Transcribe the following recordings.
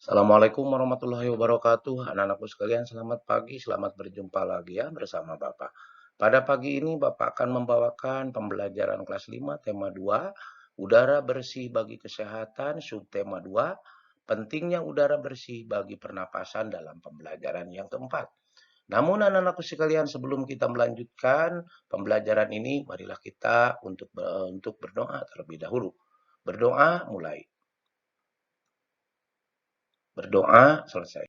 Assalamualaikum warahmatullahi wabarakatuh. Anak-anakku sekalian, selamat pagi, selamat berjumpa lagi ya bersama Bapak. Pada pagi ini Bapak akan membawakan pembelajaran kelas 5 tema 2, udara bersih bagi kesehatan, subtema 2, pentingnya udara bersih bagi pernapasan dalam pembelajaran yang keempat. Namun anak-anakku sekalian, sebelum kita melanjutkan pembelajaran ini, marilah kita untuk berdoa terlebih dahulu. Berdoa mulai. Berdoa selesai.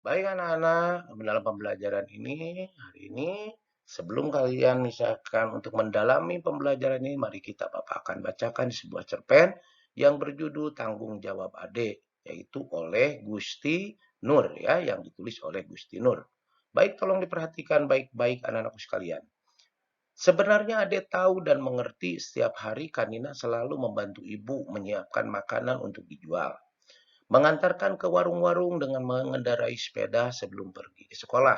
Baik anak-anak, dalam pembelajaran ini, hari ini, sebelum kalian misalkan untuk mendalami pembelajaran ini, mari kita Bapak akan bacakan sebuah cerpen yang berjudul Tanggung Jawab Adik, yaitu oleh Gusti Nur, ya, yang ditulis oleh Gusti Nur. Baik, tolong diperhatikan baik-baik anak-anakku sekalian. Sebenarnya Adik tahu dan mengerti setiap hari Kanina selalu membantu ibu menyiapkan makanan untuk dijual, mengantarkan ke warung-warung dengan mengendarai sepeda sebelum pergi ke sekolah.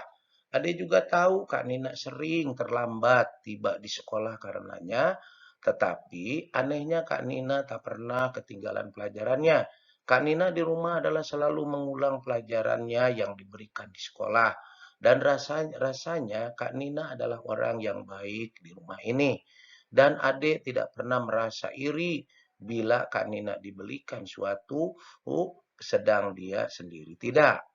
Ade juga tahu Kak Nina sering terlambat tiba di sekolah karenanya, tetapi anehnya Kak Nina tak pernah ketinggalan pelajarannya. Kak Nina di rumah adalah selalu mengulang pelajarannya yang diberikan di sekolah. Dan rasanya Kak Nina adalah orang yang baik di rumah ini. Dan Ade tidak pernah merasa iri bila Kak Nina dibelikan suatu sedang dia sendiri tidak.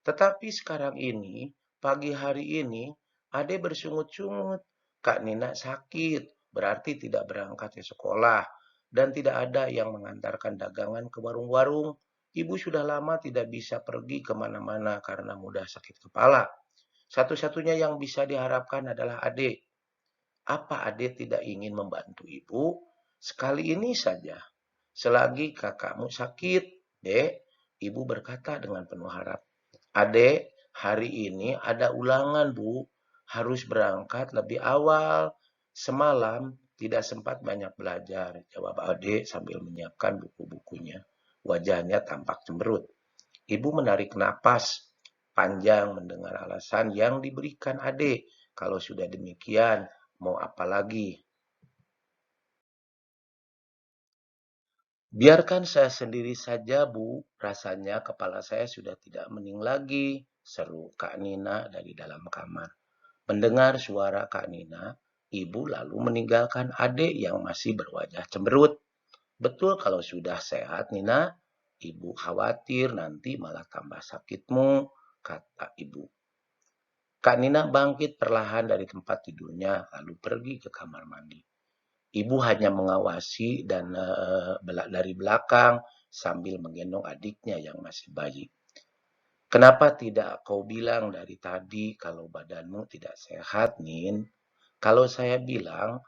Tetapi sekarang ini, pagi hari ini, Ade bersungut-sungut. Kak Nina sakit, berarti tidak berangkat ke sekolah. Dan tidak ada yang mengantarkan dagangan ke warung-warung. Ibu sudah lama tidak bisa pergi kemana-mana karena mudah sakit kepala. Satu-satunya yang bisa diharapkan adalah Ade. Apa Ade tidak ingin membantu ibu? Sekali ini saja. Selagi kakakmu sakit, Dek, ibu berkata dengan penuh harap. Adek, hari ini ada ulangan, Bu. Harus berangkat lebih awal. Semalam tidak sempat banyak belajar, jawab Adek sambil menyiapkan buku-bukunya. Wajahnya tampak cemberut. Ibu menarik napas panjang mendengar alasan yang diberikan Adek. Kalau sudah demikian, mau apa lagi? Biarkan saya sendiri saja, Bu. Rasanya kepala saya sudah tidak mening lagi, seru Kak Nina dari dalam kamar. Mendengar suara Kak Nina, ibu lalu meninggalkan adik yang masih berwajah cemberut. Betul kalau sudah sehat, Nina. Ibu khawatir nanti malah tambah sakitmu, kata ibu. Kak Nina bangkit perlahan dari tempat tidurnya, lalu pergi ke kamar mandi. Ibu hanya mengawasi dan dari belakang sambil menggendong adiknya yang masih bayi. Kenapa tidak kau bilang dari tadi kalau badanmu tidak sehat, Nin? Kalau saya bilang,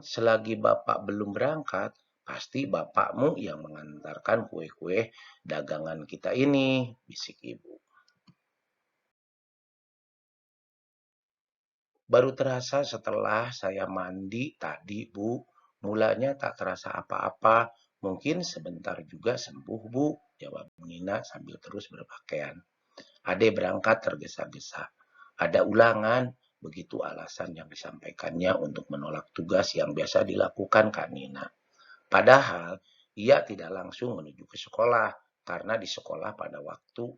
selagi bapak belum berangkat, pasti bapakmu yang mengantarkan kue-kue dagangan kita ini, bisik ibu. Baru terasa setelah saya mandi tadi, Bu. Mulanya tak terasa apa-apa. Mungkin sebentar juga sembuh, Bu, jawab Nina sambil terus berpakaian. Ade berangkat tergesa-gesa. Ada ulangan, begitu alasan yang disampaikannya untuk menolak tugas yang biasa dilakukan Kak Nina. Padahal ia tidak langsung menuju ke sekolah karena di sekolah pada waktu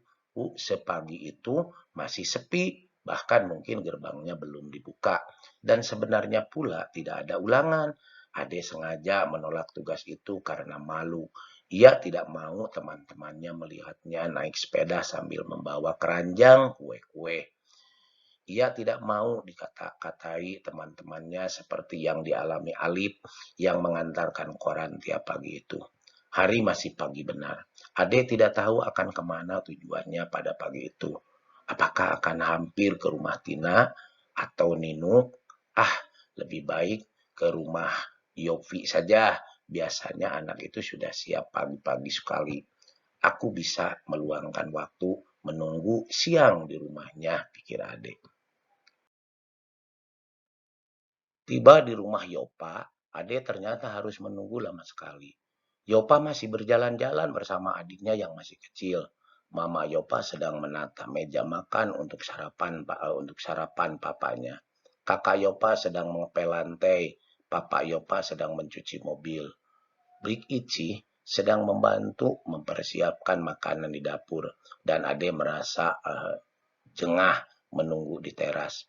sepagi itu masih sepi, bahkan mungkin gerbangnya belum dibuka. Dan sebenarnya pula tidak ada ulangan. Ade sengaja menolak tugas itu karena malu. Ia tidak mau teman-temannya melihatnya naik sepeda sambil membawa keranjang kue-kue. Ia tidak mau dikata-katai teman-temannya seperti yang dialami Alip yang mengantarkan koran tiap pagi itu. Hari masih pagi benar. Ade tidak tahu akan kemana tujuannya pada pagi itu. Apakah akan hampir ke rumah Tina atau Ninuk? Ah, lebih baik ke rumah Yofi saja. Biasanya anak itu sudah siap pagi-pagi sekali. Aku bisa meluangkan waktu menunggu siang di rumahnya, pikir Ade. Tiba di rumah Yopa, Ade ternyata harus menunggu lama sekali. Yopa masih berjalan-jalan bersama adiknya yang masih kecil. Mama Yopa sedang menata meja makan untuk sarapan papanya. Kakak Yopa sedang mengepel lantai. Papa Yopa sedang mencuci mobil. Blik Ichi sedang membantu mempersiapkan makanan di dapur dan Ade merasa jengah menunggu di teras.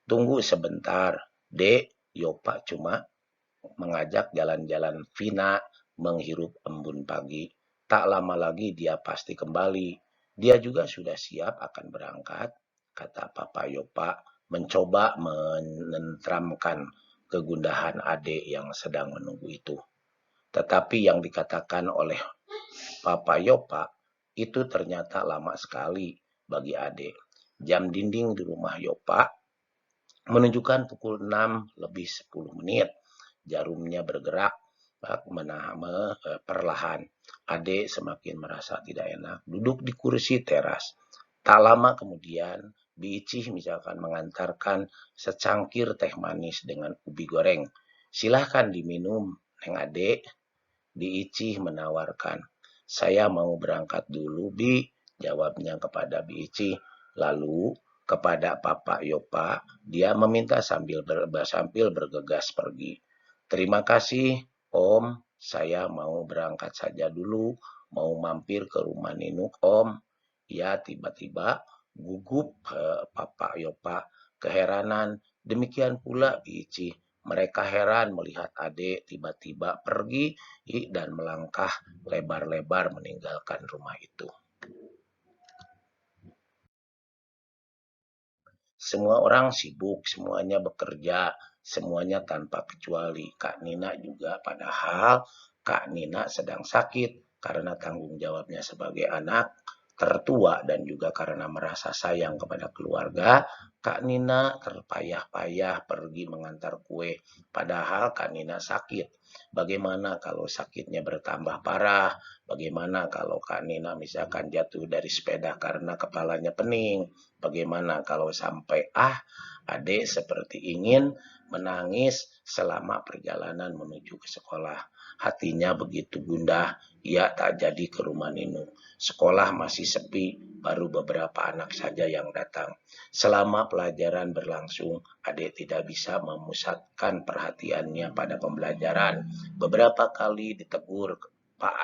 Tunggu sebentar, Dek. Yopa cuma mengajak jalan-jalan Vina menghirup embun pagi. Tak lama lagi dia pasti kembali. Dia juga sudah siap akan berangkat, kata Papa Yopa, mencoba menenteramkan kegundahan adik yang sedang menunggu itu. Tetapi yang dikatakan oleh Papa Yopa itu ternyata lama sekali bagi adik. Jam dinding di rumah Yopa menunjukkan pukul 6 lebih 10 menit. Jarumnya bergerak perlahan. Ade semakin merasa tidak enak. Duduk di kursi teras. Tak lama kemudian, Biicih misalkan mengantarkan secangkir teh manis dengan ubi goreng. Silahkan diminum, Neng Ade. Biicih menawarkan. Saya mau berangkat dulu, Bi. Jawabnya kepada Biicih. Lalu kepada Papa Yopa, dia meminta sambil bergegas pergi. Terima kasih, Om. Saya mau berangkat saja dulu. Mau mampir ke rumah Ninuk, Om. Ya, tiba-tiba gugup Papa Yopa keheranan. Demikian pula Bici. Mereka heran melihat adik tiba-tiba pergi dan melangkah lebar-lebar meninggalkan rumah itu. Semua orang sibuk, semuanya bekerja, semuanya tanpa kecuali. Kak Nina juga, padahal Kak Nina sedang sakit karena tanggung jawabnya sebagai anak tertua dan juga karena merasa sayang kepada keluarga. Kak Nina terpayah-payah pergi mengantar kue, padahal Kak Nina sakit. Bagaimana kalau sakitnya bertambah parah? Bagaimana kalau Kak Nina misalkan jatuh dari sepeda karena kepalanya pening? Bagaimana kalau sampai adik seperti ingin menangis selama perjalanan menuju ke sekolah. Hatinya begitu gundah, ia tak jadi ke rumah Ninu. Sekolah masih sepi, baru beberapa anak saja yang datang. Selama pelajaran berlangsung, adik tidak bisa memusatkan perhatiannya pada pembelajaran. Beberapa kali ditegur Pak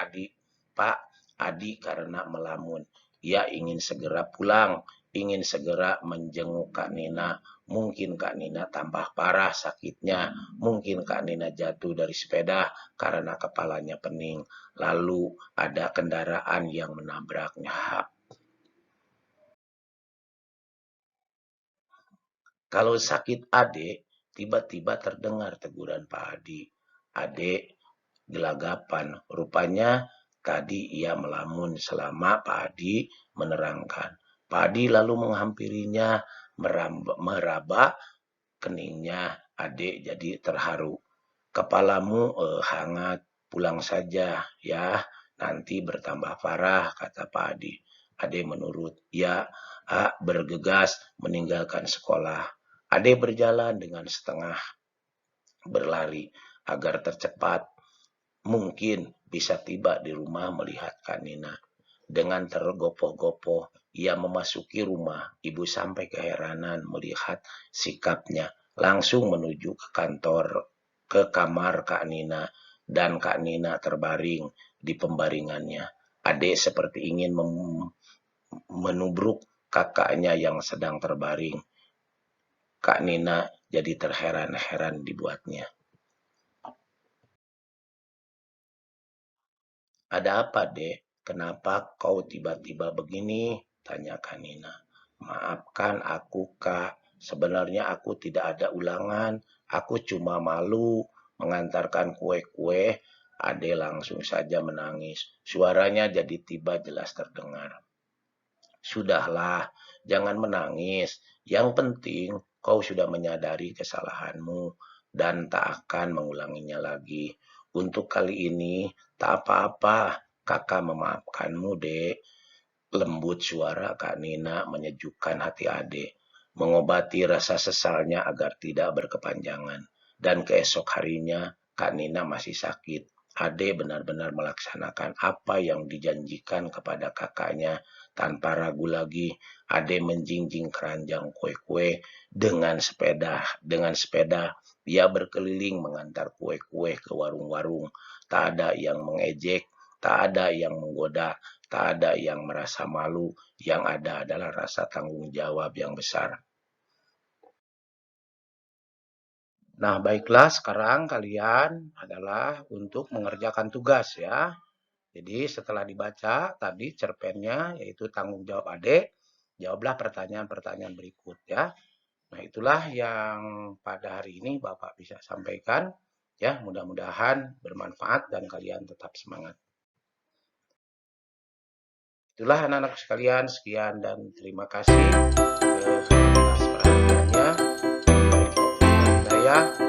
Adi karena melamun. Ia ingin segera pulang, ingin segera menjenguk Kak Nina. Mungkin Kak Nina tambah parah sakitnya. Mungkin Kak Nina jatuh dari sepeda karena kepalanya pening. Lalu ada kendaraan yang menabraknya. Kalau sakit adik, tiba-tiba terdengar teguran Pak Adi. Adik gelagapan. Rupanya tadi ia melamun selama Pak Adi menerangkan. Pak Adi lalu menghampirinya, meraba keningnya. Adik jadi terharu. Kepalamu hangat, pulang saja ya. Nanti bertambah parah, kata Pak Adi. Ade menurut, ya, bergegas meninggalkan sekolah. Ade berjalan dengan setengah berlari agar tercepat mungkin bisa tiba di rumah melihat Kanina. Dengan tergopoh-gopoh, ia memasuki rumah. Ibu sampai keheranan melihat sikapnya. Langsung menuju ke kamar Kak Nina. Dan Kak Nina terbaring di pembaringannya. Adik seperti ingin menubruk kakaknya yang sedang terbaring. Kak Nina jadi terheran-heran dibuatnya. Ada apa, Dek? Kenapa kau tiba-tiba begini? Tanya Kanina. Maafkan aku, Kak. Sebenarnya aku tidak ada ulangan. Aku cuma malu mengantarkan kue-kue. Ade langsung saja menangis. Suaranya jadi tiba jelas terdengar. Sudahlah, jangan menangis. Yang penting kau sudah menyadari kesalahanmu dan tak akan mengulanginya lagi. Untuk kali ini, tak apa-apa. Kakak memaafkanmu, Dek. Lembut suara Kak Nina menyejukkan hati adik. Mengobati rasa sesalnya agar tidak berkepanjangan. Dan keesok harinya, Kak Nina masih sakit. Ade benar-benar melaksanakan apa yang dijanjikan kepada kakaknya Tanpa ragu lagi, Ade menjinjing keranjang kue-kue dengan sepeda. Dengan sepeda, dia berkeliling mengantar kue-kue ke warung-warung. Tak ada yang mengejek, tak ada yang menggoda, tak ada yang merasa malu. Yang ada adalah rasa tanggung jawab yang besar. Nah, baiklah sekarang kalian adalah untuk mengerjakan tugas ya. Jadi setelah dibaca tadi cerpennya yaitu tanggung jawab adik, jawablah pertanyaan-pertanyaan berikut ya. Nah, itulah yang pada hari ini Bapak bisa sampaikan ya. Mudah-mudahan bermanfaat dan kalian tetap semangat. Itulah anak-anak sekalian, sekian dan terima kasih atas perhatiannya. Wabillahi taufiq wal hidayah.